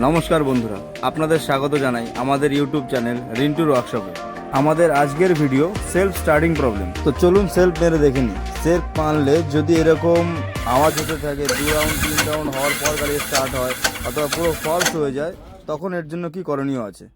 নমস্কার বন্ধুরা, আপনাদের স্বাগত জানাই আমাদের ইউটিউব চ্যানেল রিন্টুর ওয়ার্কশপে। আমাদের আজকের ভিডিও সেলফ স্টার্টিং প্রবলেম। তো চলুন সেলফ মেরে দেখে নিই। সেলফ মারলে যদি এরকম আওয়াজ হতে থাকে, 2 রাউন্ড 3 রাউন্ড হওয়ার পর গাড়ি স্টার্ট হয় অথবা পুরো ফলস হয়ে যায়, তখন এর জন্য কি করণীয় আছে।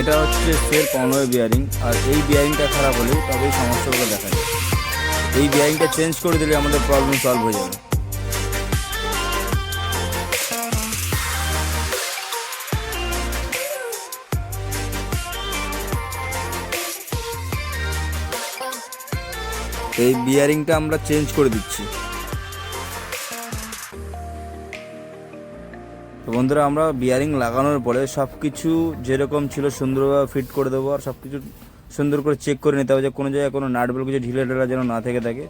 এটা হচ্ছে সেলফ অনওয়ে বিয়ারিং, আর এই বিয়ারিংটা খারাপ হলে তবেই সমস্যাগুলো দেখা যায়। এই বিয়ারিংটা চেঞ্জ করে দিলে আমাদের প্রবলেম সলভ হয়ে যাবে। এই বিয়ারিংটা আমরা চেঞ্জ করে দিচ্ছি। তো বন্ধুরা, আমরা বিয়ারিং লাগানোর পরে সব কিছু যেরকম ছিল সুন্দরভাবে ফিট করে দেবো, আর সব কিছু সুন্দর করে চেক করে নিতে হবে যে কোনো জায়গায় কোনো নাট বল্টু কিছু ঢিলে ঢালা যেন না থেকে থাকে।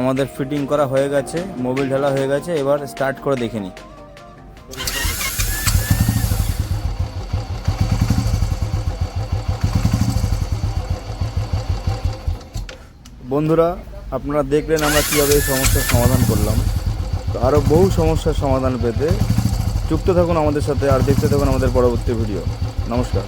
আমাদের ফিটিং করা হয়ে গেছে, মোবিল ঢালা হয়ে গেছে। এবার স্টার্ট করে দেখে নিই। বন্ধুরা, আপনারা দেখলেন আমরা কীভাবে এই সমস্যার সমাধান করলাম। তো আরও বহু সমস্যার সমাধান পেতে যুক্ত থাকুন আমাদের সাথে আর দেখতে থাকুন আমাদের পরবর্তী ভিডিও। নমস্কার।